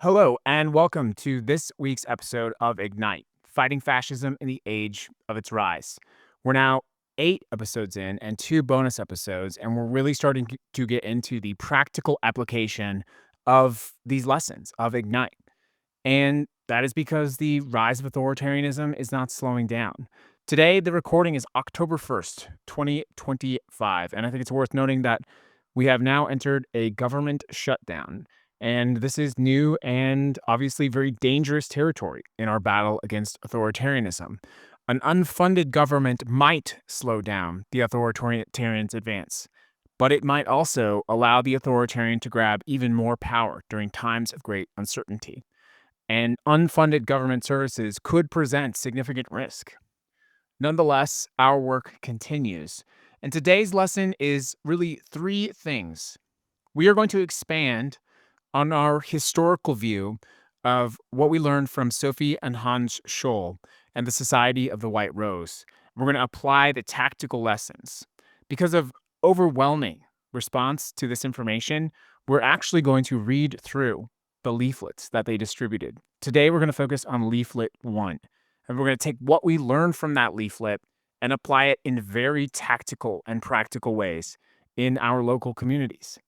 Hello, and welcome to this week's episode of Ignite Fighting Fascism in the Age of Its Rise. We're now 8 episodes in and 2 bonus episodes, and we're really starting to get into the practical application of these lessons of Ignite. And that is because the rise of authoritarianism is not slowing down. Today, the recording is October 1st, 2025, and I think it's worth noting that we have now entered a government shutdown. And this is new and obviously very dangerous territory in our battle against authoritarianism. An unfunded government might slow down the authoritarian's advance, but it might also allow the authoritarian to grab even more power during times of great uncertainty. And unfunded government services could present significant risk. Nonetheless, our work continues. And today's lesson is really 3 things. We are going to expand on our historical view of what we learned from Sophie and Hans Scholl and the Society of the White Rose. We're going to apply the tactical lessons. Because of overwhelming response to this information, we're actually going to read through the leaflets that they distributed. Today, we're going to focus on leaflet 1, and we're going to take what we learned from that leaflet and apply it in very tactical and practical ways in our local communities.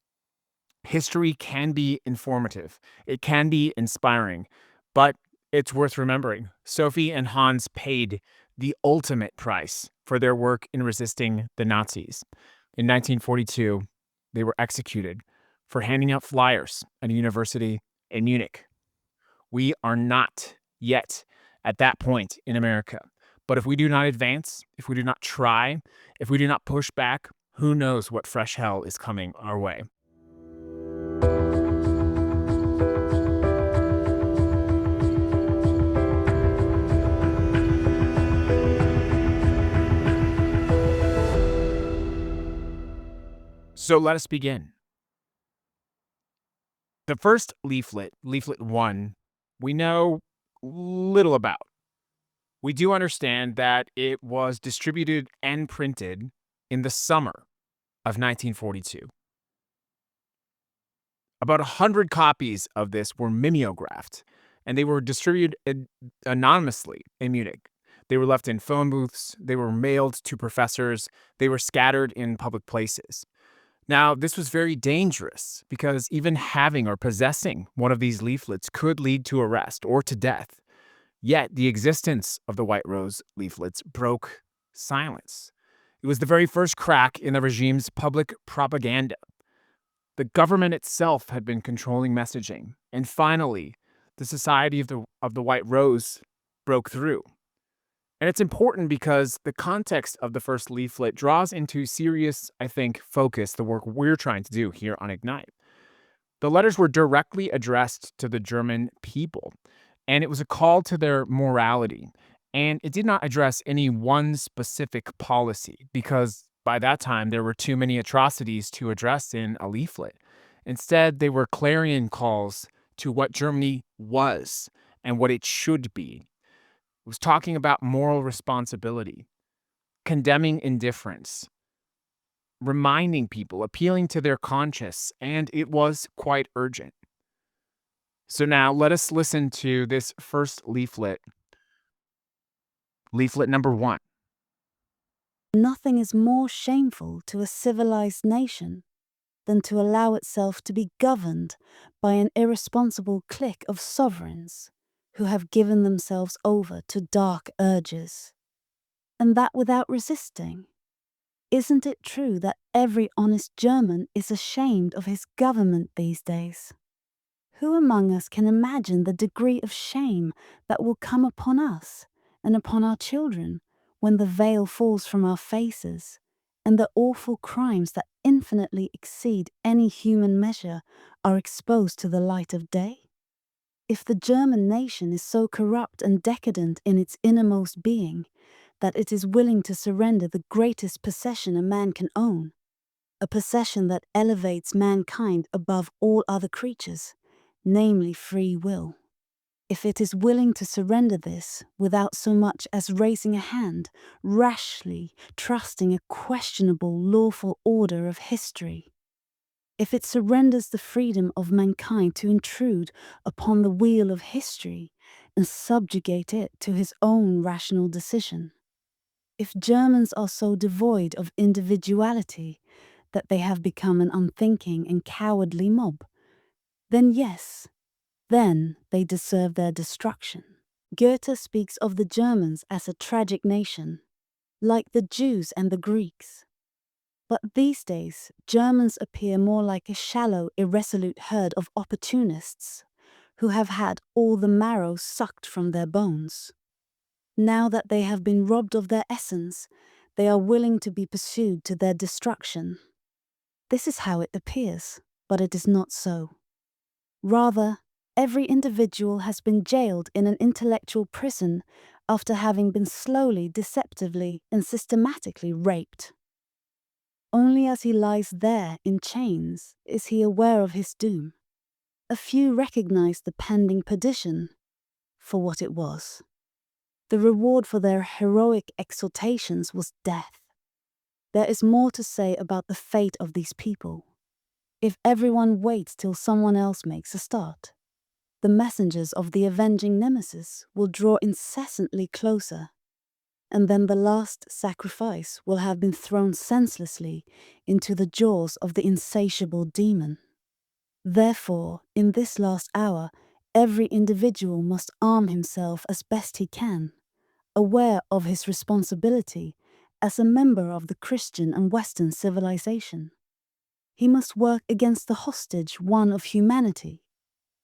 History can be informative, it can be inspiring, but it's worth remembering. Sophie and Hans paid the ultimate price for their work in resisting the Nazis. In 1942, they were executed for handing out flyers at a university in Munich. We are not yet at that point in America. But if we do not advance, if we do not try, if we do not push back, who knows what fresh hell is coming our way. So let us begin. The first leaflet, leaflet 1, we know little about. We do understand that it was distributed and printed in the summer of 1942. About 100 copies of this were mimeographed, and they were distributed anonymously in Munich. They were left in phone booths, they were mailed to professors, they were scattered in public places. Now, this was very dangerous because even having or possessing one of these leaflets could lead to arrest or to death. Yet, the existence of the White Rose leaflets broke silence. It was the very first crack in the regime's public propaganda. The government itself had been controlling messaging, and finally, the Society of the White Rose broke through. And it's important because the context of the first leaflet draws into serious, I think, focus the work we're trying to do here on Ignite. The letters were directly addressed to the German people, and it was a call to their morality. And it did not address any one specific policy because by that time there were too many atrocities to address in a leaflet. Instead, they were clarion calls to what Germany was and what it should be. It was talking about moral responsibility, condemning indifference, reminding people, appealing to their conscience, and it was quite urgent. So now let us listen to this first leaflet, leaflet number 1. Nothing is more shameful to a civilized nation than to allow itself to be governed by an irresponsible clique of sovereigns who have given themselves over to dark urges, and that without resisting. Isn't it true that every honest German is ashamed of his government these days? Who among us can imagine the degree of shame that will come upon us and upon our children when the veil falls from our faces and the awful crimes that infinitely exceed any human measure are exposed to the light of day? If the German nation is so corrupt and decadent in its innermost being that it is willing to surrender the greatest possession a man can own, a possession that elevates mankind above all other creatures, namely free will, if it is willing to surrender this without so much as raising a hand, rashly trusting a questionable lawful order of history, if it surrenders the freedom of mankind to intrude upon the wheel of history and subjugate it to his own rational decision. If Germans are so devoid of individuality that they have become an unthinking and cowardly mob, then yes, then they deserve their destruction. Goethe speaks of the Germans as a tragic nation, like the Jews and the Greeks. But these days, Germans appear more like a shallow, irresolute herd of opportunists who have had all the marrow sucked from their bones. Now that they have been robbed of their essence, they are willing to be pursued to their destruction. This is how it appears, but it is not so. Rather, every individual has been jailed in an intellectual prison after having been slowly, deceptively, and systematically raped. Only as he lies there in chains is he aware of his doom. A few recognize the pending perdition for what it was. The reward for their heroic exhortations was death. There is more to say about the fate of these people. If everyone waits till someone else makes a start, the messengers of the avenging nemesis will draw incessantly closer, and then the last sacrifice will have been thrown senselessly into the jaws of the insatiable demon. Therefore, in this last hour, every individual must arm himself as best he can, aware of his responsibility as a member of the Christian and Western civilization. He must work against the hostage won of humanity,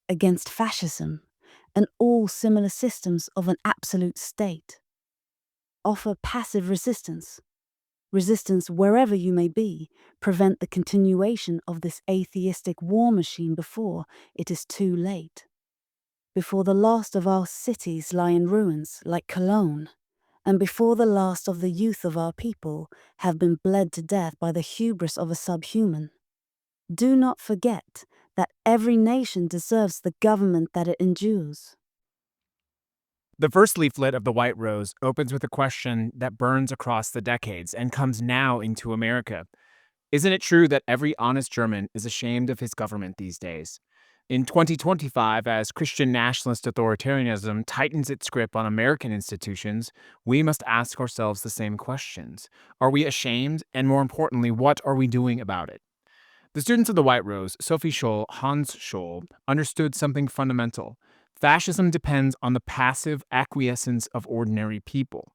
against fascism and all similar systems of an absolute state. Offer passive resistance. Resistance wherever you may be, prevent the continuation of this atheistic war machine before it is too late. Before the last of our cities lie in ruins, like Cologne, and before the last of the youth of our people have been bled to death by the hubris of a subhuman. Do not forget that every nation deserves the government that it endures. The first leaflet of the White Rose opens with a question that burns across the decades and comes now into America. Isn't it true that every honest German is ashamed of his government these days? In 2025, as Christian nationalist authoritarianism tightens its grip on American institutions, we must ask ourselves the same questions. Are we ashamed? And more importantly, what are we doing about it? The students of the White Rose, Sophie Scholl, Hans Scholl, understood something fundamental. Fascism depends on the passive acquiescence of ordinary people.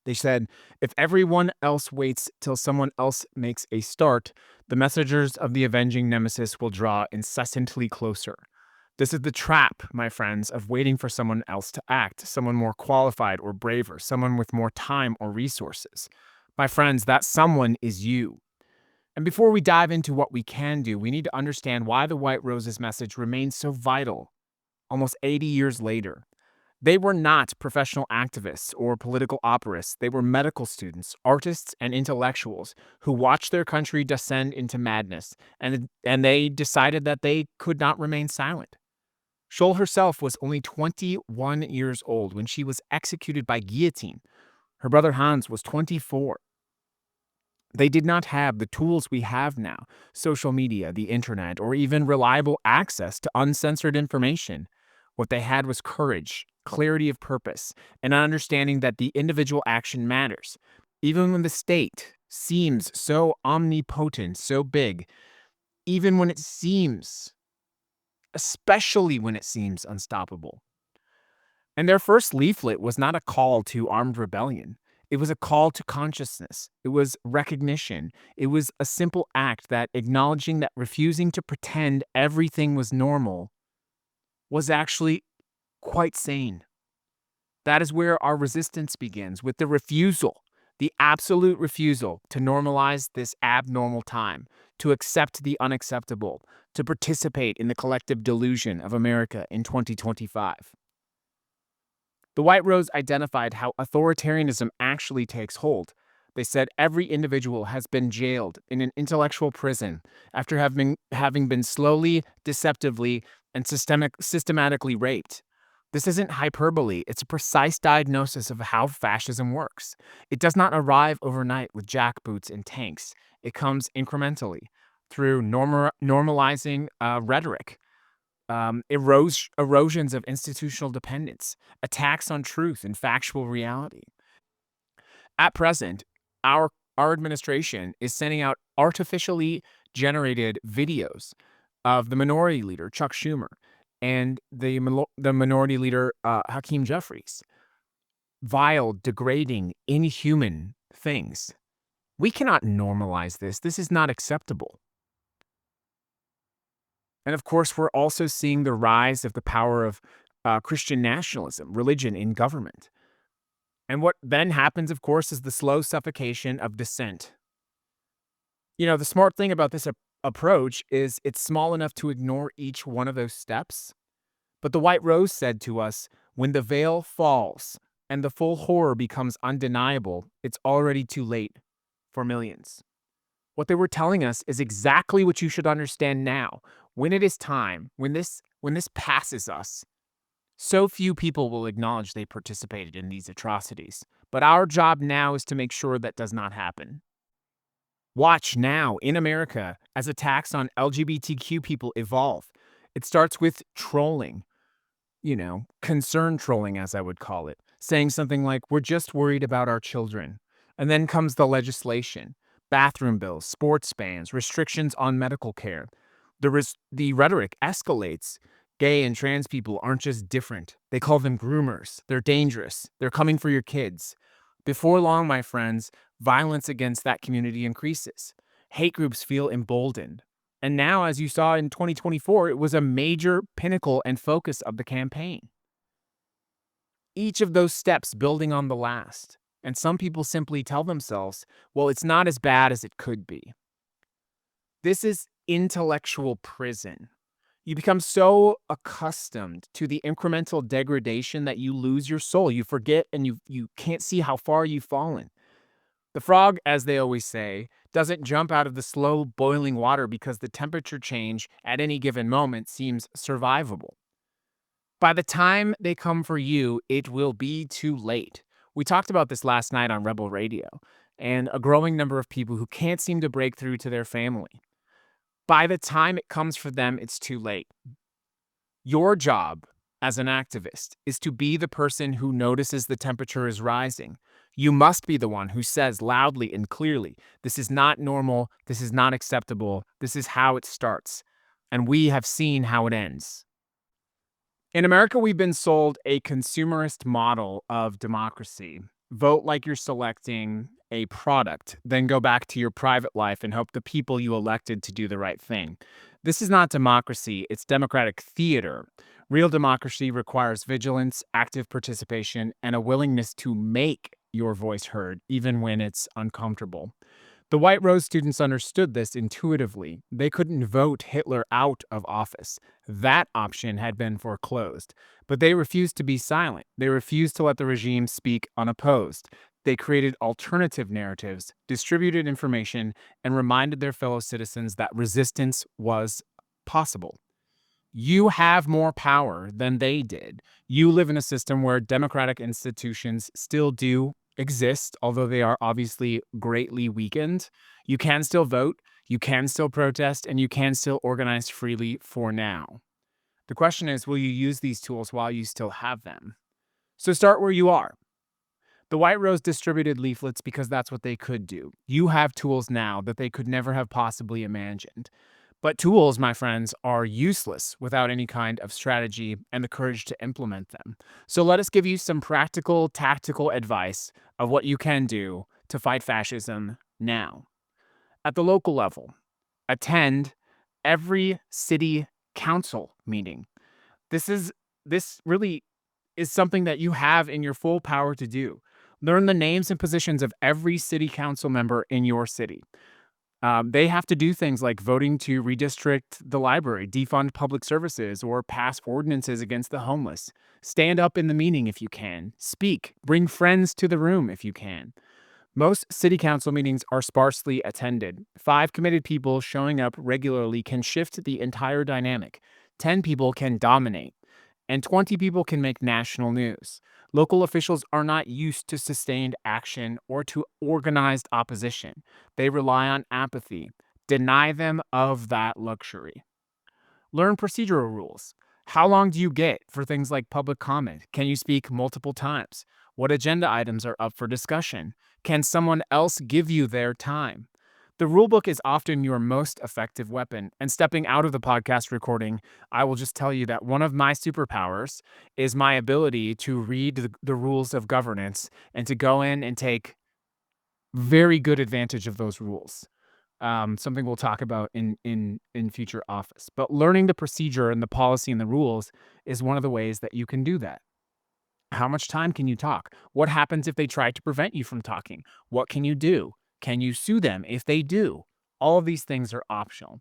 They said, if everyone else waits till someone else makes a start, the messengers of the avenging nemesis will draw incessantly closer. This is the trap, my friends, of waiting for someone else to act, someone more qualified or braver, someone with more time or resources. My friends, that someone is you. And before we dive into what we can do, we need to understand why the White Rose's message remains so vital almost 80 years later. They were not professional activists or political operatists. They were medical students, artists, and intellectuals who watched their country descend into madness, and they decided that they could not remain silent. Scholl herself was only 21 years old when she was executed by guillotine. Her brother Hans was 24. They did not have the tools we have now, social media, the internet, or even reliable access to uncensored information. What they had was courage, clarity of purpose, and an understanding that the individual action matters. Even when the state seems so omnipotent, so big, even when it seems, especially when it seems unstoppable. And their first leaflet was not a call to armed rebellion. It was a call to consciousness. It was recognition. It was a simple act that acknowledging that refusing to pretend everything was normal was actually quite sane. That is where our resistance begins, with the refusal, the absolute refusal to normalize this abnormal time, to accept the unacceptable, to participate in the collective delusion of America in 2025. The White Rose identified how authoritarianism actually takes hold. They said every individual has been jailed in an intellectual prison after having been slowly, deceptively, and systematically raped. This isn't hyperbole, it's a precise diagnosis of how fascism works. It does not arrive overnight with jackboots and tanks. It comes incrementally. through normalizing rhetoric, erosions of institutional dependence, attacks on truth and factual reality. At present, our administration is sending out artificially generated videos of the minority leader Chuck Schumer and the minority leader Hakeem Jeffries. Vile, degrading, inhuman things. We cannot normalize this. This is not acceptable. And of course, we're also seeing the rise of the power of Christian nationalism, religion in government. And what then happens, of course, is the slow suffocation of dissent. The smart thing about this approach is it's small enough to ignore each one of those steps. But the White Rose said to us, when the veil falls and the full horror becomes undeniable, it's already too late for millions. What they were telling us is exactly what you should understand now. When it is time, when this passes us, so few people will acknowledge they participated in these atrocities. But our job now is to make sure that does not happen. Watch now in America as attacks on LGBTQ people evolve. It starts with trolling, concern trolling, as I would call it, saying something like, we're just worried about our children. And then comes the legislation, bathroom bills, sports bans, restrictions on medical care. The rhetoric escalates. Gay and trans people aren't just different. They call them groomers. They're dangerous. They're coming for your kids. Before long, my friends, violence against that community increases. Hate groups feel emboldened. And now, as you saw in 2024, it was a major pinnacle and focus of the campaign. Each of those steps building on the last. And some people simply tell themselves, well, it's not as bad as it could be. This is intellectual prison. You become so accustomed to the incremental degradation that you lose your soul. You forget and you can't see how far you've fallen. The frog, as they always say, doesn't jump out of the slow boiling water because the temperature change at any given moment seems survivable. By the time they come for you, it will be too late. We talked about this last night on Rebel Radio, and a growing number of people who can't seem to break through to their family. By the time it comes for them, it's too late. Your job as an activist is to be the person who notices the temperature is rising. You must be the one who says loudly and clearly, this is not normal, this is not acceptable, this is how it starts. And we have seen how it ends. In America, we've been sold a consumerist model of democracy. Vote like you're selecting a product, then go back to your private life and hope the people you elected to do the right thing. This is not democracy, it's democratic theater. Real democracy requires vigilance, active participation, and a willingness to make your voice heard, even when it's uncomfortable. The White Rose students understood this intuitively. They couldn't vote Hitler out of office. That option had been foreclosed. But they refused to be silent. They refused to let the regime speak unopposed. They created alternative narratives, distributed information, and reminded their fellow citizens that resistance was possible. You have more power than they did. You live in a system where democratic institutions still do exist, although they are obviously greatly weakened. You can still vote, you can still protest, and you can still organize freely for now. The question is, will you use these tools while you still have them? So start where you are. The White Rose distributed leaflets because that's what they could do. You have tools now that they could never have possibly imagined. But tools, my friends, are useless without any kind of strategy and the courage to implement them. So let us give you some practical, tactical advice of what you can do to fight fascism now. At the local level, attend every city council meeting. This really is something that you have in your full power to do. Learn the names and positions of every city council member in your city. They have to do things like voting to redistrict the library, defund public services, or pass ordinances against the homeless. Stand up in the meeting if you can. Speak. Bring friends to the room if you can. Most city council meetings are sparsely attended. 5 committed people showing up regularly can shift the entire dynamic. 10 people can dominate. And 20 people can make national news. Local officials are not used to sustained action or to organized opposition. They rely on apathy, Deny them of that luxury. Learn procedural rules. How long do you get for things like public comment? Can you speak multiple times? What agenda items are up for discussion? Can someone else give you their time? The rulebook is often your most effective weapon. And stepping out of the podcast recording, I will just tell you that one of my superpowers is my ability to read the rules of governance and to go in and take very good advantage of those rules. Something we'll talk about in future office. But learning the procedure and the policy and the rules is one of the ways that you can do that. How much time can you talk? What happens if they try to prevent you from talking? What can you do? Can you sue them if they do? All of these things are optional.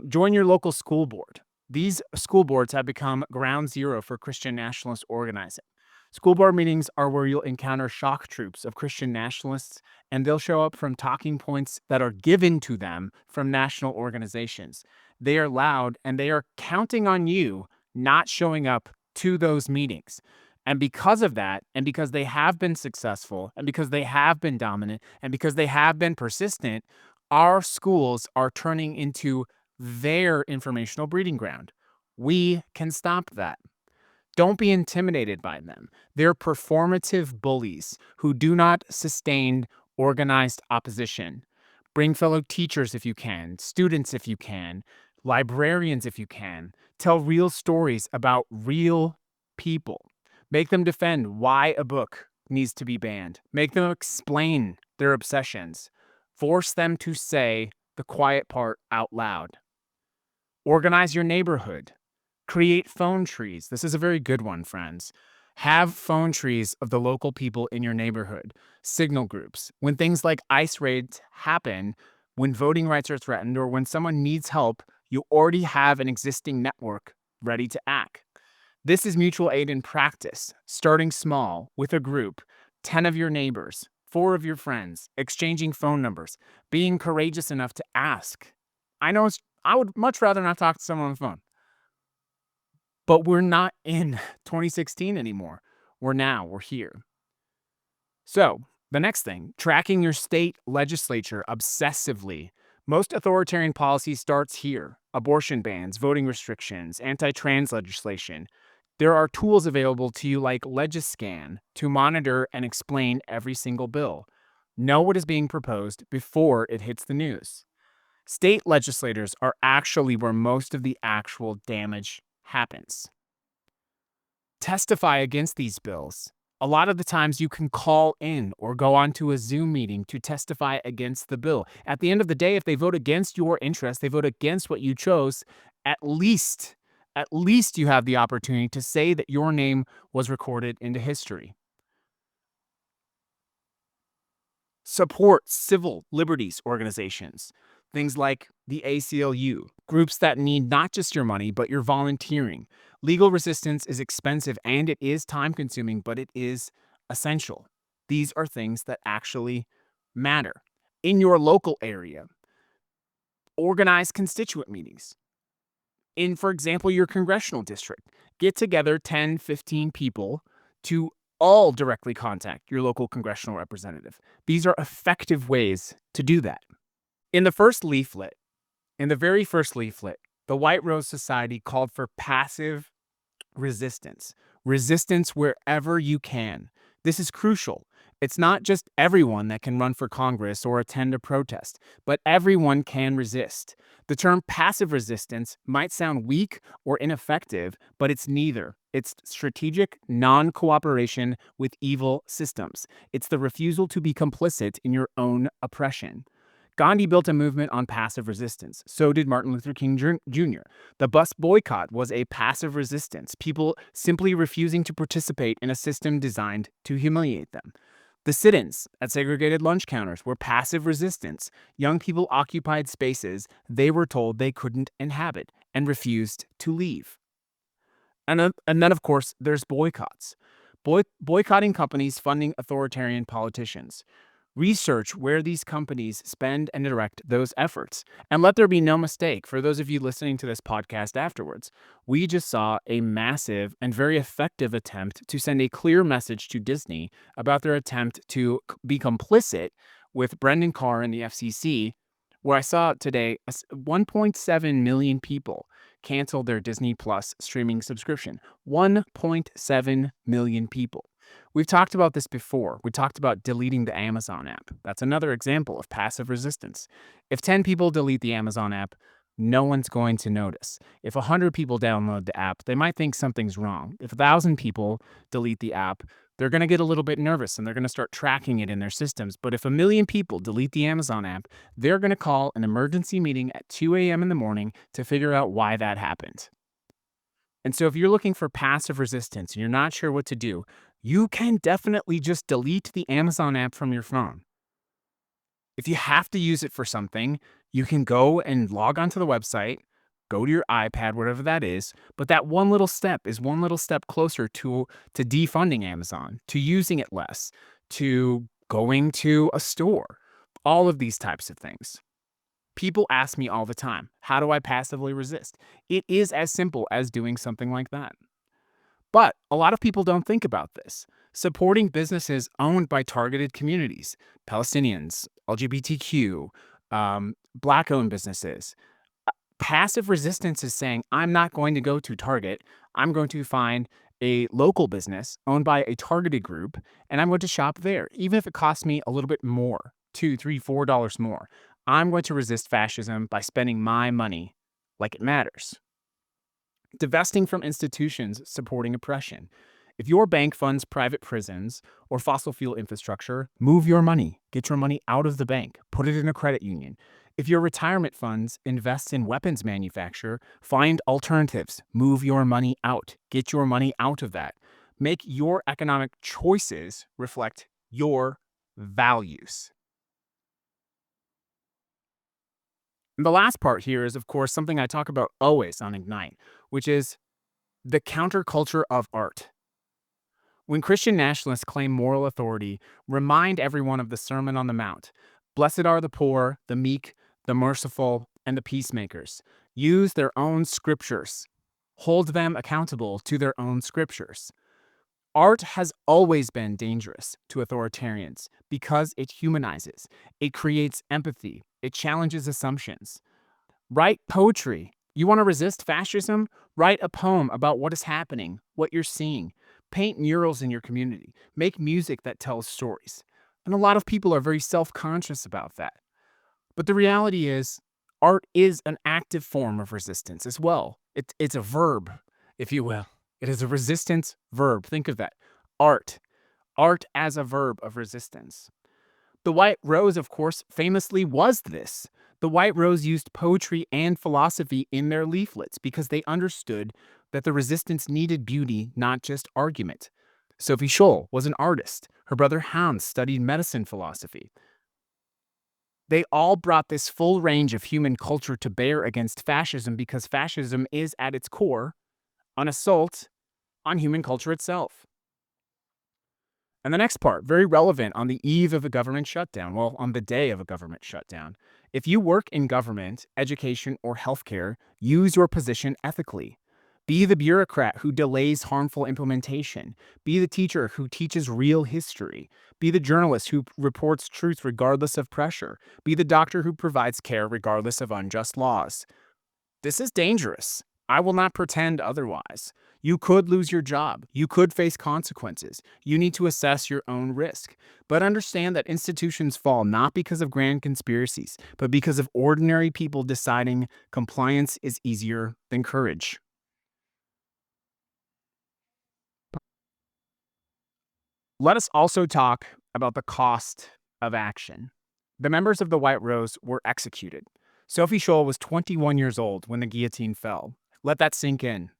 Join your local school board. These school boards have become ground zero for Christian nationalist organizing. School board meetings are where you'll encounter shock troops of Christian nationalists, and they'll show up from talking points that are given to them from national organizations. They are loud, and they are counting on you not showing up to those meetings. And because of that, and because they have been successful, and because they have been dominant, and because they have been persistent, our schools are turning into their informational breeding ground. We can stop that. Don't be intimidated by them. They're performative bullies who do not sustain organized opposition. Bring fellow teachers if you can, students if you can, librarians if you can. Tell real stories about real people. Make them defend why a book needs to be banned. Make them explain their obsessions. Force them to say the quiet part out loud. Organize your neighborhood. Create phone trees. This is a very good one, friends. Have phone trees of the local people in your neighborhood, signal groups. When things like ICE raids happen, when voting rights are threatened, or when someone needs help, you already have an existing network ready to act. This is mutual aid in practice, starting small with a group, 10 of your neighbors, 4 of your friends, exchanging phone numbers, being courageous enough to ask. I would much rather not talk to someone on the phone. But we're not in 2016 anymore. We're here. So, the next thing, tracking your state legislature obsessively. Most authoritarian policy starts here. Abortion bans, voting restrictions, anti-trans legislation. There are tools available to you like Legiscan to monitor and explain every single bill. Know what is being proposed before it hits the news. State legislators are actually where most of the actual damage happens. Testify against these bills. A lot of the times you can call in or go onto a Zoom meeting to testify against the bill. At the end of the day, if they vote against your interest, they vote against what you chose, at least you have the opportunity to say that your name was recorded into history. Support civil liberties organizations. Things like the ACLU, groups that need not just your money, but your volunteering. Legal resistance is expensive and it is time consuming, but it is essential. These are things that actually matter. In your local area, organize constituent meetings. In, for example, your congressional district, get together 10, 15 people to all directly contact your local congressional representative. These are effective ways to do that. In the very first leaflet, the White Rose Society called for passive resistance wherever you can. This is crucial. It's not just everyone that can run for Congress or attend a protest, but everyone can resist. The term passive resistance might sound weak or ineffective, but it's neither. It's strategic non-cooperation with evil systems. It's the refusal to be complicit in your own oppression. Gandhi built a movement on passive resistance. So did Martin Luther King Jr. The bus boycott was a passive resistance, people simply refusing to participate in a system designed to humiliate them. The sit-ins at segregated lunch counters were passive resistance. Young people occupied spaces they were told they couldn't inhabit and refused to leave. And then, of course, there's boycotts. Boycotting companies funding authoritarian politicians. Research where these companies spend and direct those efforts. And let there be no mistake, for those of you listening to this podcast afterwards, we just saw a massive and very effective attempt to send a clear message to Disney about their attempt to be complicit with Brendan Carr and the FCC where I saw today 1.7 million people canceled their Disney Plus streaming subscription. 1.7 million people. We've talked about this before. We talked about deleting the Amazon app. That's another example of passive resistance. If 10 people delete the Amazon app, no one's going to notice. If 100 people download the app, they might think something's wrong. If 1,000 people delete the app, they're going to get a little bit nervous and they're going to start tracking it in their systems. But if 1 million people delete the Amazon app, they're going to call an emergency meeting at 2 a.m. in the morning to figure out why that happened. And so if you're looking for passive resistance and you're not sure what to do, you can definitely just delete the Amazon app from your phone. If you have to use it for something, you can go and log onto the website, go to your iPad, whatever that is. But that one little step is one little step closer to defunding Amazon, to using it less, to going to a store, all of these types of things. People ask me all the time, how do I passively resist? It is as simple as doing something like that. But a lot of people don't think about this. Supporting businesses owned by targeted communities, Palestinians, LGBTQ, Black owned businesses. Passive resistance is saying, I'm not going to go to Target. I'm going to find a local business owned by a targeted group, and I'm going to shop there, even if it costs me a little bit more, $2, $3, $4 more. I'm going to resist fascism by spending my money like it matters. Divesting from institutions supporting oppression. If your bank funds private prisons or fossil fuel infrastructure, move your money. Get your money out of the bank. Put it in a credit union. If your retirement funds invest in weapons manufacture, find alternatives. Move your money out. Get your money out of that. Make your economic choices reflect your values. And the last part here is, of course, something I talk about always on Ignite, which is the counterculture of art. When Christian nationalists claim moral authority, remind everyone of the Sermon on the Mount. Blessed are the poor, the meek, the merciful, and the peacemakers. Use their own scriptures. Hold them accountable to their own scriptures. Art has always been dangerous to authoritarians because it humanizes, it creates empathy, it challenges assumptions. Write poetry. You want to resist fascism? Write a poem about what is happening, what you're seeing. Paint murals in your community. Make music that tells stories. And a lot of people are very self-conscious about that. But the reality is, art is an active form of resistance as well. It's a verb, if you will. It is a resistance verb. Think of that. Art. Art as a verb of resistance. The White Rose, of course, famously was this. The White Rose used poetry and philosophy in their leaflets because they understood that the resistance needed beauty, not just argument. Sophie Scholl was an artist. Her brother Hans studied medicine philosophy. They all brought this full range of human culture to bear against fascism because fascism is, at its core, an assault on human culture itself. And the next part, very relevant on the eve of a government shutdown, well, on the day of a government shutdown. If you work in government, education, or healthcare, use your position ethically. Be the bureaucrat who delays harmful implementation. Be the teacher who teaches real history. Be the journalist who reports truth regardless of pressure. Be the doctor who provides care regardless of unjust laws. This is dangerous. I will not pretend otherwise. You could lose your job. You could face consequences. You need to assess your own risk. But understand that institutions fall not because of grand conspiracies, but because of ordinary people deciding compliance is easier than courage. Let us also talk about the cost of action. The members of the White Rose were executed. Sophie Scholl was 21 years old when the guillotine fell. Let that sink in.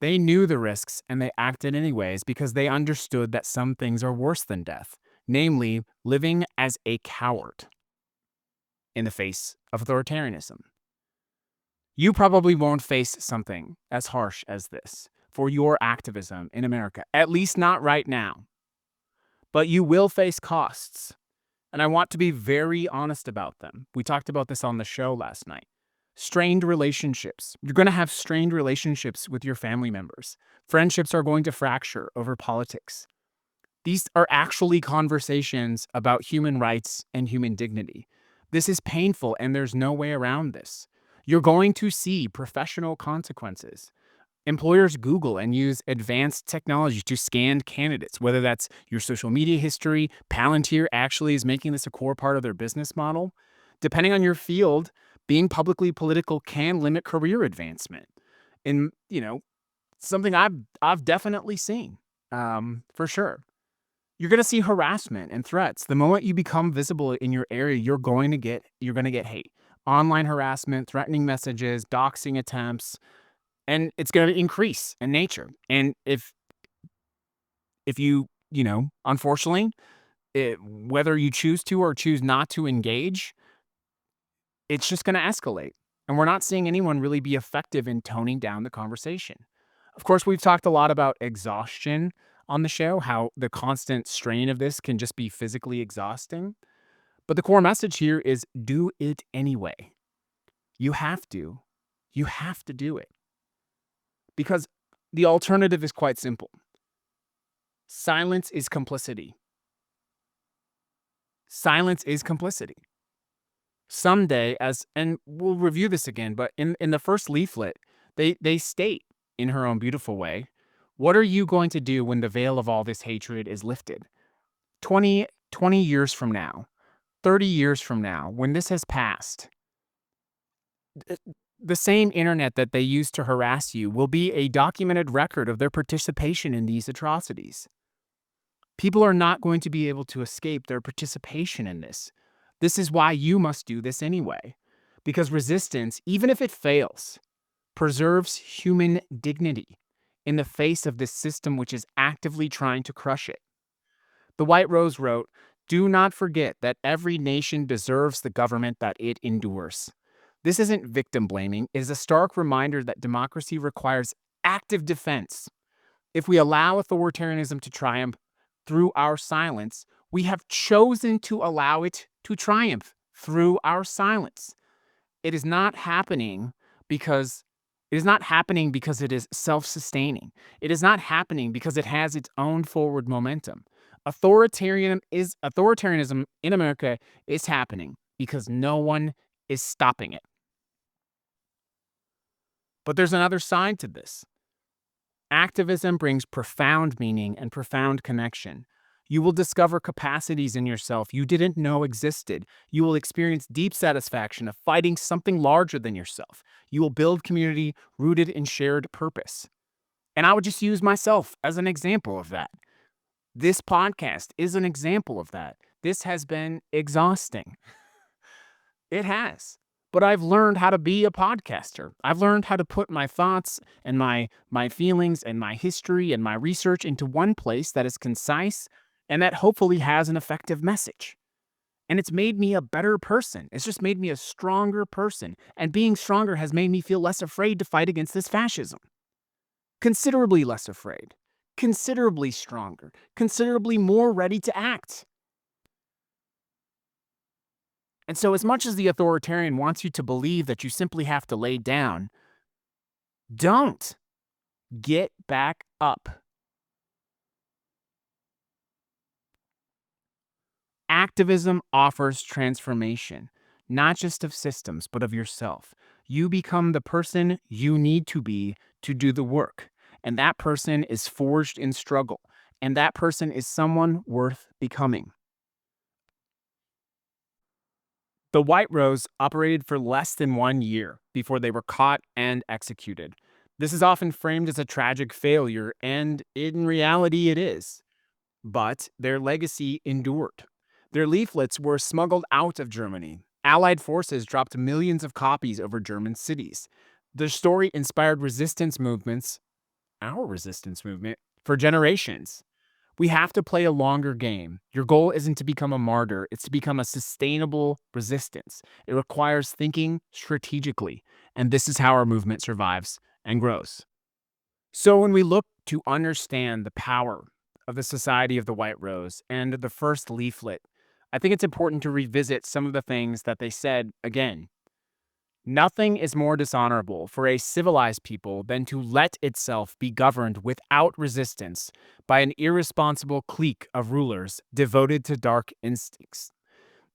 They knew the risks and they acted anyways because they understood that some things are worse than death, namely living as a coward in the face of authoritarianism. You probably won't face something as harsh as this for your activism in America, at least not right now. But you will face costs, and I want to be very honest about them. We talked about this on the show last night. Strained relationships. You're going to have strained relationships with your family members. Friendships are going to fracture over politics. These are actually conversations about human rights and human dignity. This is painful, and there's no way around this. You're going to see professional consequences. Employers Google and use advanced technology to scan candidates, whether that's your social media history. Palantir actually is making this a core part of their business model. Depending on your field, being publicly political can limit career advancement. And, something I've definitely seen, for sure. You're going to see harassment and threats. The moment you become visible in your area, you're going to get hate. Online harassment, threatening messages, doxing attempts, and it's going to increase in nature. And if unfortunately, whether you choose to or choose not to engage, it's just going to escalate. And we're not seeing anyone really be effective in toning down the conversation. Of course, we've talked a lot about exhaustion on the show, how the constant strain of this can just be physically exhausting. But the core message here is do it anyway. You have to. You have to do it. Because the alternative is quite simple. Silence is complicity. Silence is complicity. Someday, and we'll review this again, but in the first leaflet, they state in her own beautiful way, what are you going to do when the veil of all this hatred is lifted? 20 years from now, 30 years from now, when this has passed, the same internet that they used to harass you will be a documented record of their participation in these atrocities. People are not going to be able to escape their participation in this. This is why you must do this anyway. Because resistance, even if it fails, preserves human dignity in the face of this system which is actively trying to crush it. The White Rose wrote, "Do not forget that every nation deserves the government that it endures." This isn't victim blaming, it is a stark reminder that democracy requires active defense. If we allow authoritarianism to triumph through our silence, we have chosen to allow it to triumph through our silence. It is not happening because it is self-sustaining. It is not happening because it has its own forward momentum. Authoritarianism in America is happening because no one is stopping it. But there's another side to this. Activism brings profound meaning and profound connection. You will discover capacities in yourself you didn't know existed. You will experience deep satisfaction of fighting something larger than yourself. You will build community rooted in shared purpose. And I would just use myself as an example of that. This podcast is an example of that. This has been exhausting. It has. But I've learned how to be a podcaster. I've learned how to put my thoughts and my feelings and my history and my research into one place that is concise and that hopefully has an effective message. And it's made me a better person. It's just made me a stronger person. And being stronger has made me feel less afraid to fight against this fascism. Considerably less afraid. Considerably stronger. Considerably more ready to act. And so as much as the authoritarian wants you to believe that you simply have to lay down, don't. Get back up. Activism offers transformation, not just of systems, but of yourself. You become the person you need to be to do the work. And that person is forged in struggle. And that person is someone worth becoming. The White Rose operated for less than 1 year before they were caught and executed. This is often framed as a tragic failure, and in reality it is. But their legacy endured. Their leaflets were smuggled out of Germany. Allied forces dropped millions of copies over German cities. Their story inspired resistance movements, our resistance movement, for generations. We have to play a longer game. Your goal isn't to become a martyr, it's to become a sustainable resistance. It requires thinking strategically, and this is how our movement survives and grows. So when we look to understand the power of the Society of the White Rose and the first leaflet, I think it's important to revisit some of the things that they said again. Nothing is more dishonorable for a civilized people than to let itself be governed without resistance by an irresponsible clique of rulers devoted to dark instincts.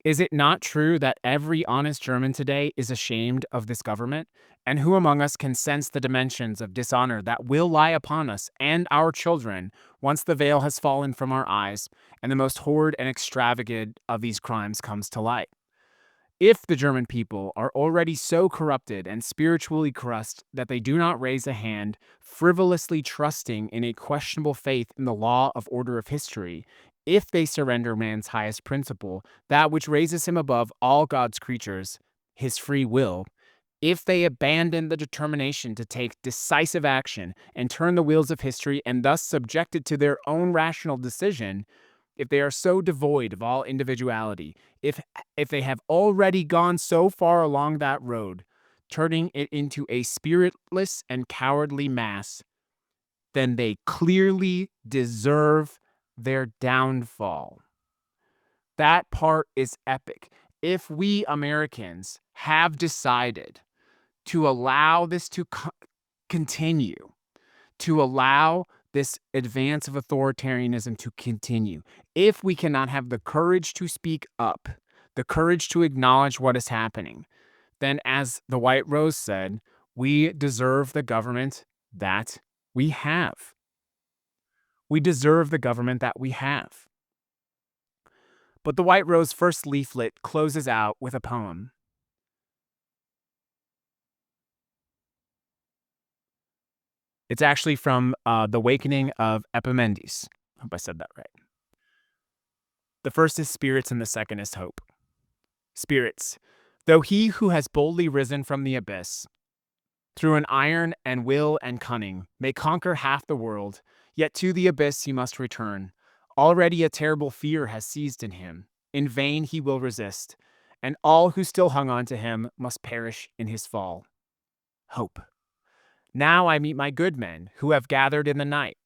Is it not true that every honest German today is ashamed of this government? And who among us can sense the dimensions of dishonor that will lie upon us and our children once the veil has fallen from our eyes and the most horrid and extravagant of these crimes comes to light? If the German people are already so corrupted and spiritually crushed that they do not raise a hand, frivolously trusting in a questionable faith in the law of order of history, if they surrender man's highest principle, that which raises him above all God's creatures, his free will, if they abandon the determination to take decisive action and turn the wheels of history and thus subject it to their own rational decision, if they are so devoid of all individuality, if they have already gone so far along that road, turning it into a spiritless and cowardly mass, then they clearly deserve their downfall. That part is epic. If we Americans have decided to allow this to continue, to allow this advance of authoritarianism to continue, if we cannot have the courage to speak up, the courage to acknowledge what is happening, then, as the White Rose said, we deserve the government that we have. We deserve the government that we have. But the White Rose first leaflet closes out with a poem. It's actually from The Awakening of Epimenides. I hope I said that right. The first is spirits and the second is hope. Spirits, though he who has boldly risen from the abyss, through an iron and will and cunning, may conquer half the world, yet to the abyss he must return. Already a terrible fear has seized in him. In vain he will resist, and all who still hung on to him must perish in his fall. Hope. Now I meet my good men who have gathered in the night,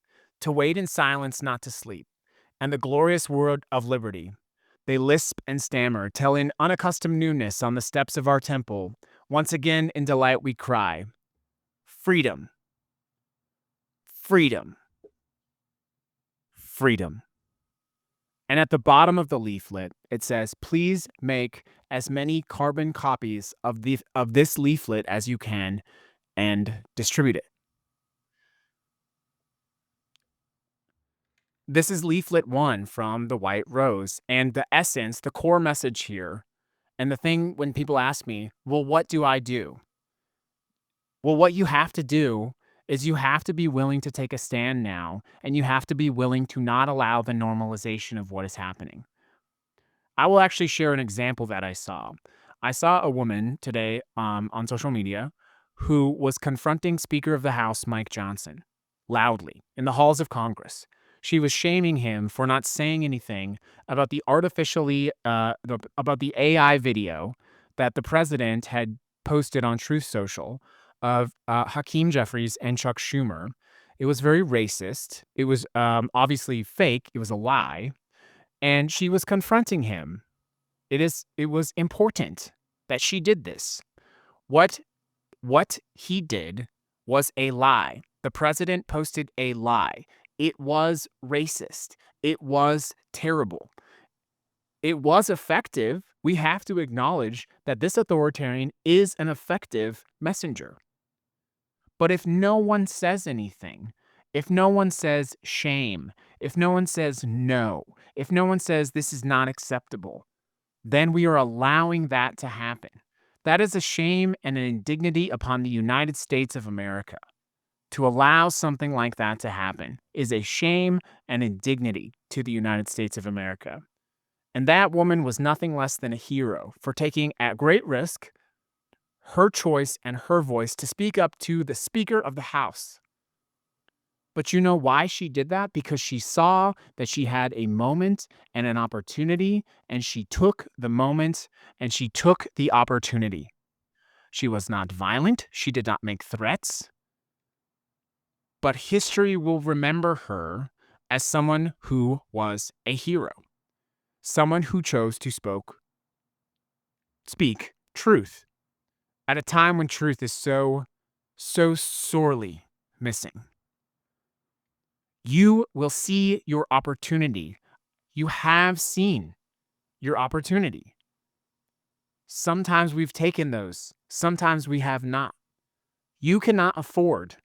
to wait in silence, not to sleep, and the glorious word of liberty. They lisp and stammer, till in unaccustomed newness on the steps of our temple, once again in delight we cry, freedom, freedom, freedom. And at the bottom of the leaflet, it says, please make as many carbon copies of this leaflet as you can and distribute it. This is leaflet 1 from the White Rose, and the essence, the core message here, and the thing when people ask me, well, what do I do? Well, what you have to do is you have to be willing to take a stand now, and you have to be willing to not allow the normalization of what is happening. I will actually share an example that I saw. I saw a woman today on social media who was confronting Speaker of the House Mike Johnson loudly in the halls of Congress. She was shaming him for not saying anything about the about the AI video that the president had posted on Truth Social of Hakeem Jeffries and Chuck Schumer. It was very racist. It was obviously fake. It was a lie, and she was confronting him. It was important that she did this. What he did was a lie. The president posted a lie. It was racist. It was terrible. It was effective. We have to acknowledge that this authoritarian is an effective messenger. But if no one says anything, if no one says shame, if no one says no, if no one says this is not acceptable, then we are allowing that to happen. That is a shame and an indignity upon the United States of America. To allow something like that to happen is a shame and indignity to the United States of America. And that woman was nothing less than a hero for taking at great risk her choice and her voice to speak up to the Speaker of the House. But you know why she did that? Because she saw that she had a moment and an opportunity, and she took the moment and she took the opportunity. She was not violent. She did not make threats. But history will remember her as someone who was a hero, someone who chose to speak truth at a time when truth is so sorely missing. You will see your opportunity. You have seen your opportunity. Sometimes we've taken those, sometimes we have not. You cannot afford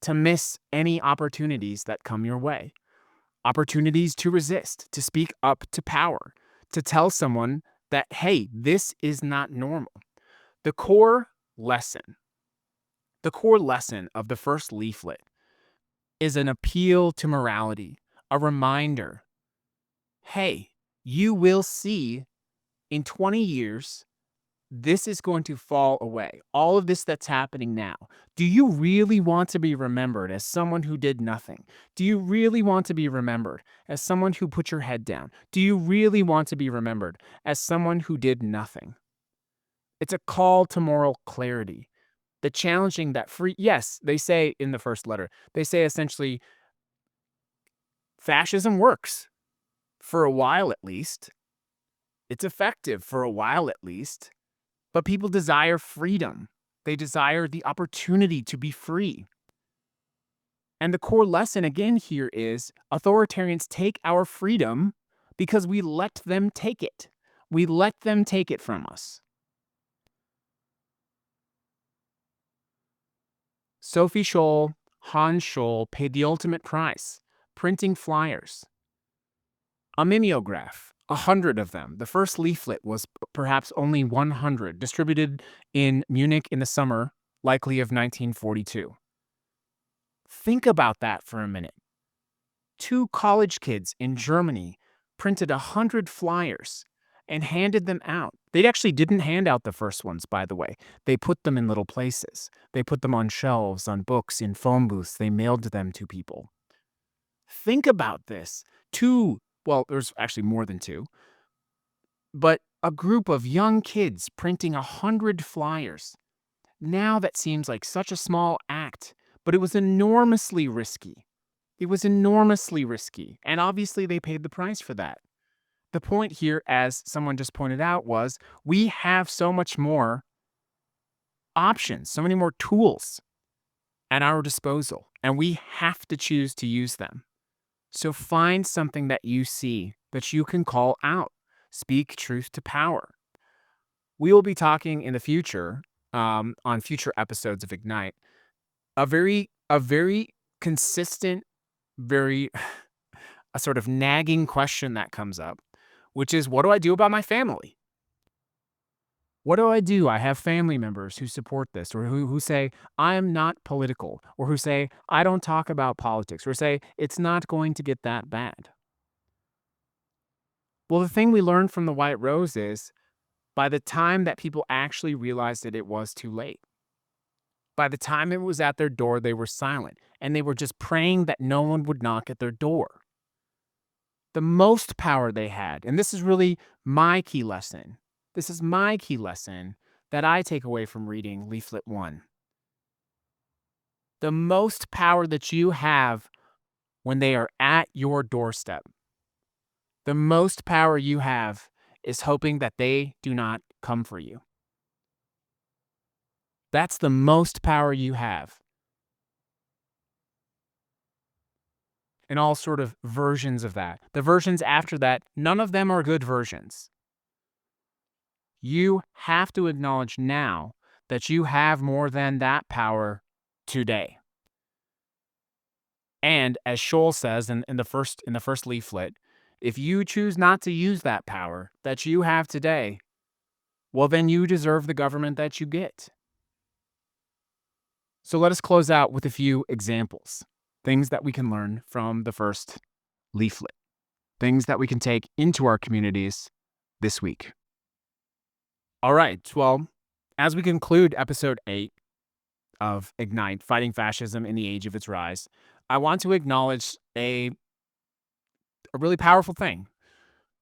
to miss any opportunities that come your way. Opportunities to resist, to speak up to power, to tell someone that, hey, this is not normal. The core lesson, the core lesson of the first leaflet is an appeal to morality, a reminder, hey, you will see in 20 years, this is going to fall away. All of this that's happening now. Do you really want to be remembered as someone who did nothing? Do you really want to be remembered as someone who put your head down? Do you really want to be remembered as someone who did nothing? It's a call to moral clarity. The challenging that free, yes, they say in the first letter, they say essentially fascism works for a while at least. It's effective for a while at least. But people desire freedom. They desire the opportunity to be free. And the core lesson again here is authoritarians take our freedom because we let them take it. We let them take it from us. Sophie Scholl, Hans Scholl paid the ultimate price, printing flyers. A mimeograph, 100 of them. The first leaflet was perhaps only 100, distributed in Munich in the summer, likely of 1942. Think about that for a minute. 2 college kids in Germany printed 100 flyers and handed them out. They actually didn't hand out the first ones, by the way. They put them in little places. They put them on shelves, on books, in phone booths. They mailed them to people. Think about this. There's actually more than 2, but a group of young kids printing 100 flyers. Now that seems like such a small act, but it was enormously risky. It was enormously risky, and obviously they paid the price for that. The point here, as someone just pointed out, was we have so much more options, so many more tools at our disposal, and we have to choose to use them. So find something that you see that you can call out. Speak truth to power. We will be talking in the future, on future episodes of Ignite, a very consistent, a sort of nagging question that comes up, which is, what do I do about my family? What do I do? I have family members who support this, or who say, I am not political, or who say, I don't talk about politics, or say, it's not going to get that bad. Well, the thing we learned from the White Rose is, by the time that people actually realized that it was too late, by the time it was at their door, they were silent, and they were just praying that no one would knock at their door. The most power they had, and this is really my key lesson. This is my key lesson that I take away from reading Leaflet 1. The most power that you have when they are at your doorstep, the most power you have is hoping that they do not come for you. That's the most power you have. And all sort of versions of that. The versions after that, none of them are good versions. You have to acknowledge now that you have more than that power today. And as Scholl says in the first leaflet, if you choose not to use that power that you have today, well, then you deserve the government that you get. So let us close out with a few examples, things that we can learn from the first leaflet, things that we can take into our communities this week. All right, well, as we conclude episode 8 of Ignite, Fighting Fascism in the Age of Its Rise, I want to acknowledge a really powerful thing.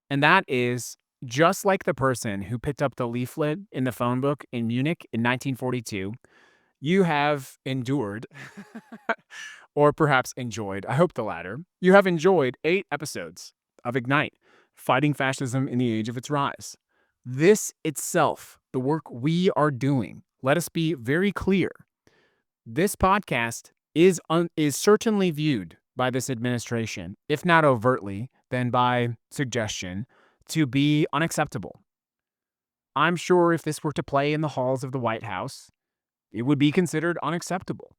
And that is, just like the person who picked up the leaflet in the phone book in Munich in 1942, you have endured, or perhaps enjoyed, I hope the latter, you have enjoyed 8 episodes of Ignite, Fighting Fascism in the Age of Its Rise. This itself, the work we are doing, let us be very clear. This podcast is certainly viewed by this administration, if not overtly, then by suggestion, to be unacceptable. I'm sure if this were to play in the halls of the White House, it would be considered unacceptable.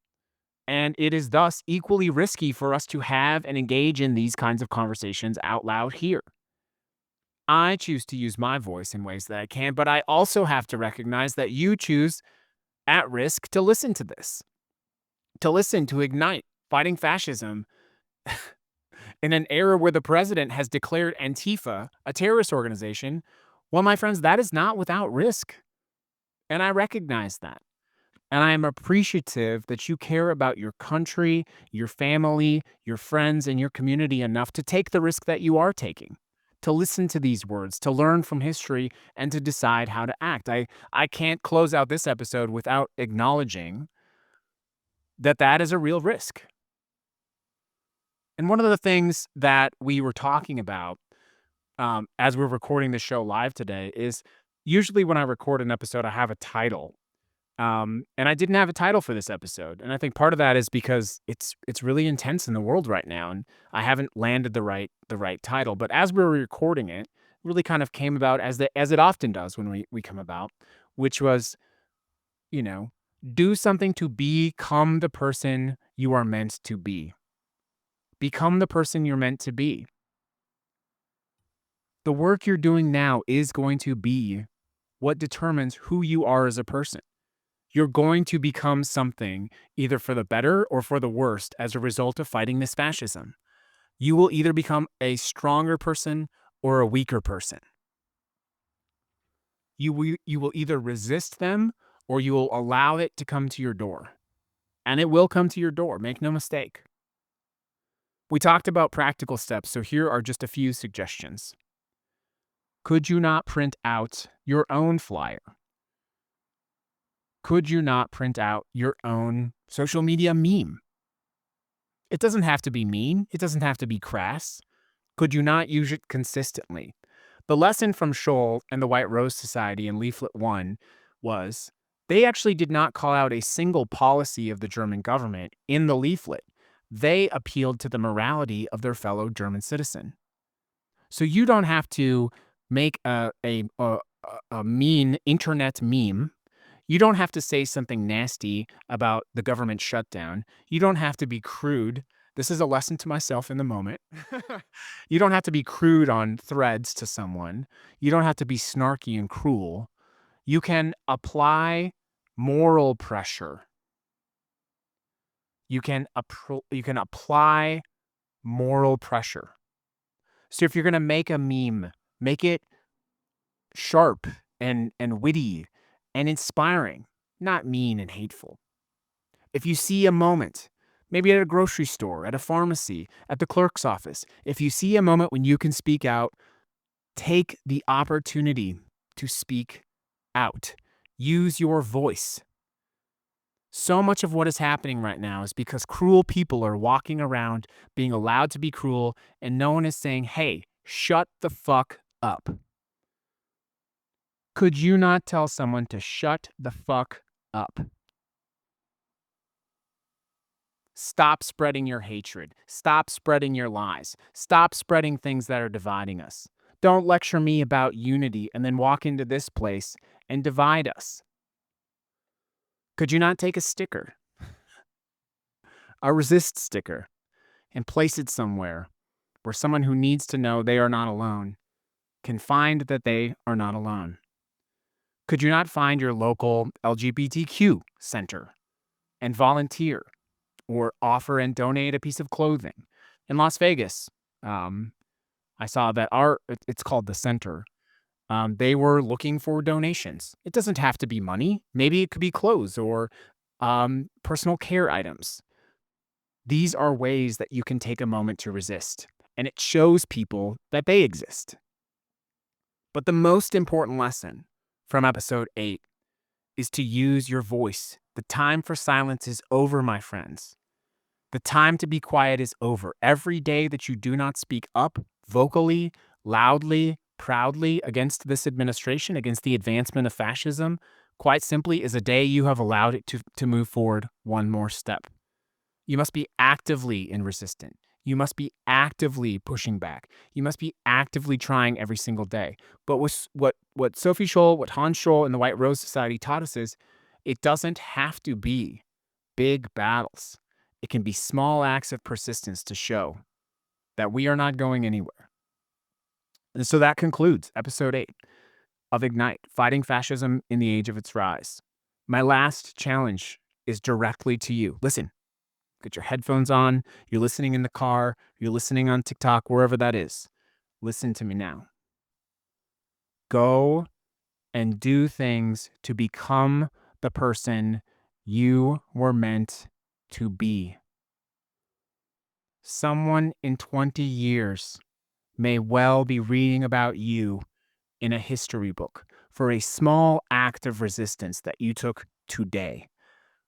And it is thus equally risky for us to have and engage in these kinds of conversations out loud here. I choose to use my voice in ways that I can, but I also have to recognize that you choose at risk to listen to this, to listen to Ignite, fighting fascism in an era where the president has declared Antifa a terrorist organization. Well, my friends, that is not without risk. And I recognize that. And I am appreciative that you care about your country, your family, your friends, and your community enough to take the risk that you are taking, to listen to these words, to learn from history, and to decide how to act. I can't close out this episode without acknowledging that that is a real risk. And one of the things that we were talking about as we're recording the show live today is usually when I record an episode, I have a title. And I didn't have a title for this episode, and I think part of that is because it's really intense in the world right now, and I haven't landed the right title. But as we were recording it, really kind of came about as it often does when we come about, which was, you know, do something to become the person you are meant to be. Become the person you're meant to be. The work you're doing now is going to be what determines who you are as a person. You're going to become something either for the better or for the worst as a result of fighting this fascism. You will either become a stronger person or a weaker person. You will either resist them or you will allow it to come to your door. And it will come to your door, make no mistake. We talked about practical steps, so here are just a few suggestions. Could you not print out your own flyer? Could you not print out your own social media meme? It doesn't have to be mean. It doesn't have to be crass. Could you not use it consistently? The lesson from Scholl and the White Rose Society in Leaflet 1 was they actually did not call out a single policy of the German government in the leaflet. They appealed to the morality of their fellow German citizen. So you don't have to make a mean internet meme. You don't have to say something nasty about the government shutdown. You don't have to be crude. This is a lesson to myself in the moment. You don't have to be crude on threads to someone. You don't have to be snarky and cruel. You can apply moral pressure. You can apply moral pressure. So if you're going to make a meme, make it sharp and witty and inspiring, not mean and hateful. If you see a moment, maybe at a grocery store, at a pharmacy, at the clerk's office, if you see a moment when you can speak out, take the opportunity to speak out. Use your voice. So much of what is happening right now is because cruel people are walking around being allowed to be cruel, and no one is saying, hey, shut the fuck up. Could you not tell someone to shut the fuck up? Stop spreading your hatred. Stop spreading your lies. Stop spreading things that are dividing us. Don't lecture me about unity and then walk into this place and divide us. Could you not take a sticker, a resist sticker, and place it somewhere where someone who needs to know they are not alone can find that they are not alone? Could you not find your local LGBTQ center and volunteer or offer and donate a piece of clothing? In Las Vegas, I saw that it's called the Center. They were looking for donations. It doesn't have to be money. Maybe it could be clothes or personal care items. These are ways that you can take a moment to resist, and it shows people that they exist. But the most important lesson from episode 8 is to use your voice. The time for silence is over, my friends. The time to be quiet is over. Every day that you do not speak up vocally, loudly, proudly against this administration, against the advancement of fascism, quite simply is a day you have allowed it to move forward one more step. You must be actively in resistance. You must be actively pushing back. You must be actively trying every single day. But what Sophie Scholl, what Hans Scholl and the White Rose Society taught us is it doesn't have to be big battles. It can be small acts of persistence to show that we are not going anywhere. And so that concludes episode 8 of Ignite, Fighting Fascism in the Age of Its Rise. My last challenge is directly to you. Listen, get your headphones on. You're listening in the car. You're listening on TikTok, wherever that is. Listen to me now. Go and do things to become the person you were meant to be. Someone in 20 years may well be reading about you in a history book for a small act of resistance that you took today.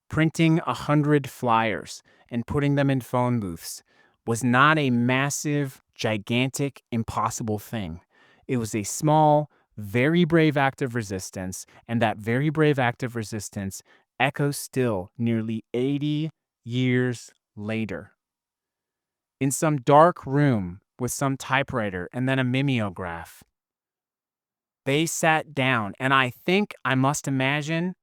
Printing 100 flyers and putting them in phone booths was not a massive, gigantic, impossible thing. It was a small, very brave act of resistance, and that very brave act of resistance echoes still nearly 80 years later. In some dark room with some typewriter and then a mimeograph, they sat down, and I must imagine,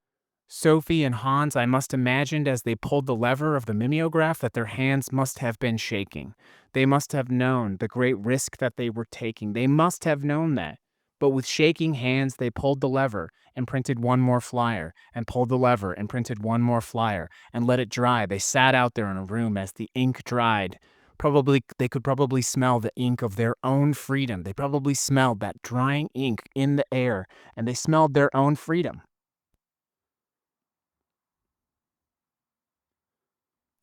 Sophie and Hans, I must imagined as they pulled the lever of the mimeograph that their hands must have been shaking. They must have known the great risk that they were taking. They must have known that. But with shaking hands, they pulled the lever and printed one more flyer, and pulled the lever and printed one more flyer, and let it dry. They sat out there in a room as the ink dried. They could probably smell the ink of their own freedom. They probably smelled that drying ink in the air, and they smelled their own freedom.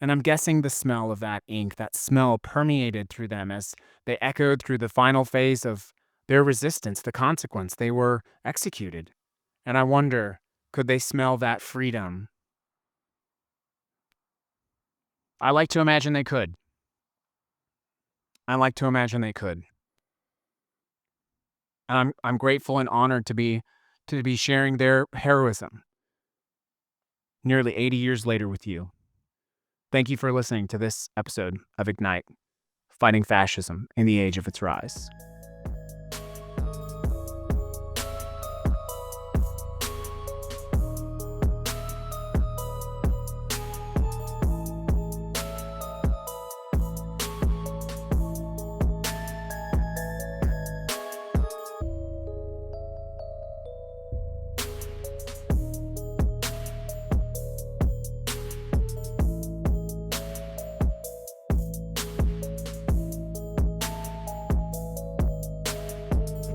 And I'm guessing the smell of that ink, that smell permeated through them as they echoed through the final phase of their resistance, the consequence. They were executed. And I wonder, could they smell that freedom? I like to imagine they could. I like to imagine they could. And I'm grateful and honored to be sharing their heroism nearly 80 years later with you. Thank you for listening to this episode of Ignite, Fighting Fascism in the Age of Its Rise.